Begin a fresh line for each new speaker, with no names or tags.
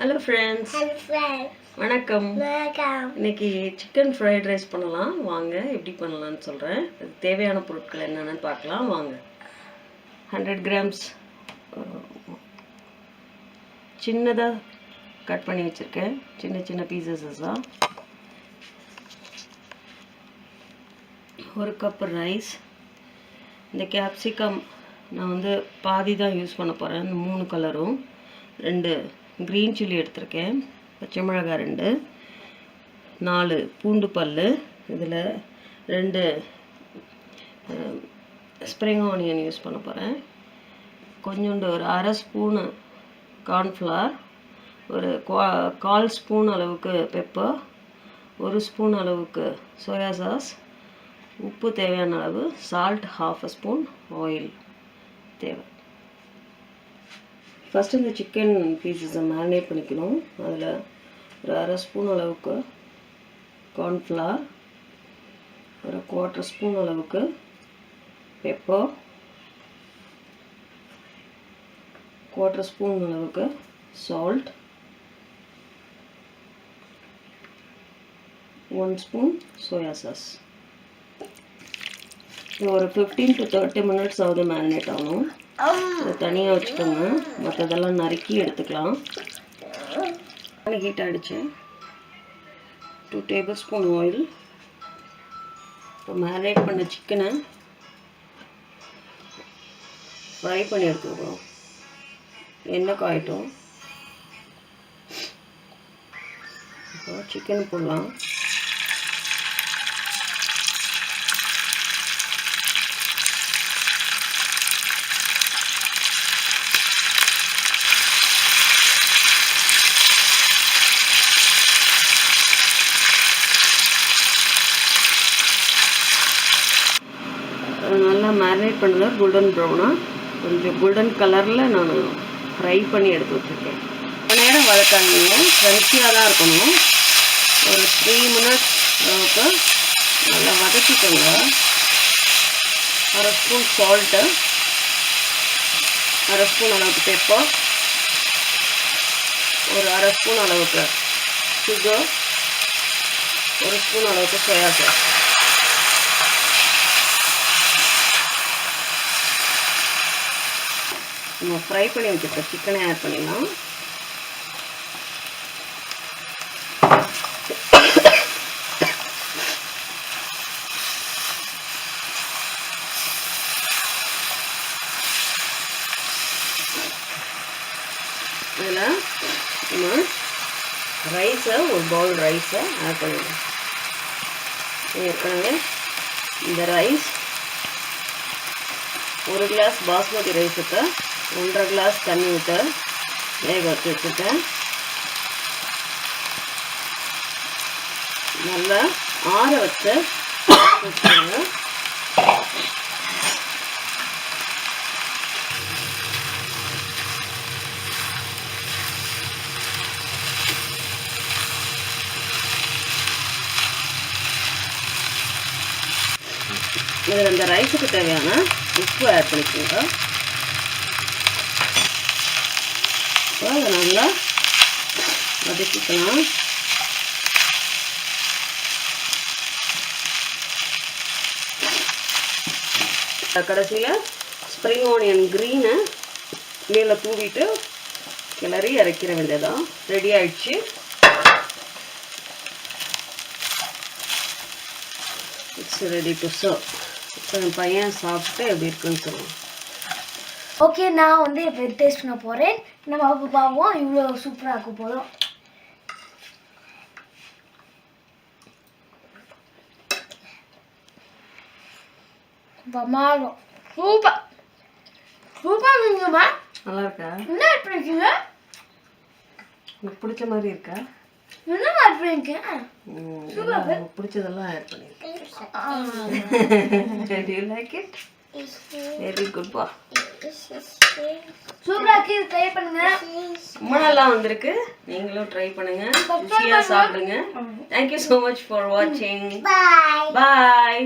Hello friends.
Hello friends.
வணக்கம்.
வணக்கம்.
இன்னைக்கு சிக்கன் ஃப்ரைட் ரைஸ் பண்ணலாம். வாங்க எப்படி பண்ணலாம்னு சொல்றேன். அதுக்கு தேவையான பொருட்கள் என்னன்னு பார்க்கலாம் வாங்க. 100 grams சின்னதா கட் பண்ணி வச்சிருக்கேன். சின்ன சின்ன பீசஸஸா. 1 கப் ரைஸ். இந்த கேப்சிகம் நான் வந்து பாதி தான் யூஸ் பண்ண போறேன். இந்த 3 கலரும் 2 green chilli எடுத்துர்க்கேன். பச்சை மிளகாய் 2, 4 பூண்டு பல்லு, இதில் 2 ஸ்ப்ரிங் ஆனியன் யூஸ் பண்ண போகிறேன். கொஞ்சோண்டு ஒரு அரை ஸ்பூனு கார்ன்ஃப்ளவர், ஒரு 1/4 ஸ்பூன் அளவுக்கு பெப்பர், 1 ஸ்பூன் அளவுக்கு சோயா சாஸ், உப்பு தேவையான அளவு, சால்ட் 1/2 ஸ்பூன், ஆயில் தேவை. ஃபஸ்ட்டு இந்த சிக்கன் பீசஸை மேரினேட் பண்ணிக்கணும். அதில் ஒரு அரை ஸ்பூன் அளவுக்கு கார்ன்ஃப்ளவர், ஒரு 1/4 ஸ்பூன் அளவுக்கு பெப்பர், 1/4 ஸ்பூன் அளவுக்கு சால்ட், 1 ஸ்பூன் சோயா சாஸ். ஒரு 15 to 30 minutes ஆகுது மேரினேட் ஆகணும். அதை தனியாக வச்சுக்கோங்க. மற்றதெல்லாம் நறுக்கி எடுத்துக்கலாம். ஹீட் ஆகிடுச்சு. 2 tablespoon ஆயில். இப்போ மேரினேட் பண்ண சிக்கனை ஃப்ரை பண்ணி எடுத்துக்கிறோம். எண்ணெய் காயட்டும். இப்போ சிக்கன் போடலாம். நல்லா மேரினேட் பண்ணதில் கோல்டன் ப்ரௌனாக கொஞ்சம் கோல்டன் கலரில் நான் ஃப்ரை பண்ணி எடுத்து வச்சுருக்கேன். ரொம்ப நேரம் வதக்காதீங்க, க்ரன்ச்சியாக தான் இருக்கணும். ஒரு 3 minutes அளவுக்கு நல்லா வதக்கிக்கோங்க. அரை ஸ்பூன் சால்ட்டு, அரை ஸ்பூன் அளவுக்கு பெப்பர், ஒரு அரை ஸ்பூன் அளவுக்கு சுகர், 1 ஸ்பூன் அளவுக்கு சோயா சாஸ். நம்ம ஃப்ரை பண்ணி வச்சுருக்க சிக்கனை ஆட் பண்ணிடலாம். இதில் நம்ம ரைஸை ஒரு பவுல் ரைஸை ஆட் பண்ணிடலாம். ஏற்கனவே இந்த ரைஸ் 1 கிளாஸ் பாஸ்மதி ரைஸுக்கு 1.5 கிளாஸ் தண்ணி விட்டு வேக வச்சு வச்சுட்டேன். நல்லா ஆற வச்சு வச்சுருங்க. இதில் இந்த ரைஸுக்கு தேவையான உப்பு ஆட் பண்ணிக்கோங்க. அதை நல்லா வதக்கிக்கலாம். கடைசியில் ஸ்ப்ரிங் ஆனியன் க்ரீனை மேலே தூவிட்டு கிளறி இறக்கிற வேண்டியதான். ரெடி ஆயிடுச்சு. It's ready to serve. இப்போ என் பையன் சாப்பிட்டு எப்படி இருக்குன்னு சொல்லுவோம்.
ஓகே, நான் வந்து இப்போ டேஸ்ட் பண்ண போகிறேன். நம்ம அப்போ பார்ப்போம் இவ்வளோ சூப்பராக இருக்க போதும். பிரமாதம், சூப்பர் சூப்பர் இருக்குமா?
நல்லா இருக்கா?
என்ன ஆட் பண்ணிருக்கீங்க?
எனக்கு பிடிச்ச மாதிரி இருக்கா?
என்ன ஆட் பண்ணிருக்கேன்?
சூப்பர், பிடிச்சதெல்லாம் ஆட் பண்ணிருக்கேன். Do you like it? Very good பா.
சூப்பரா இருக்கு, ட்ரை பண்ணுங்க.
ரொம்ப நல்லா வந்திருக்கு. நீங்களும் ட்ரை பண்ணுங்க. ருசியா சாப்பிடுங்க. Thank you so much for watching.
Bye.
Bye.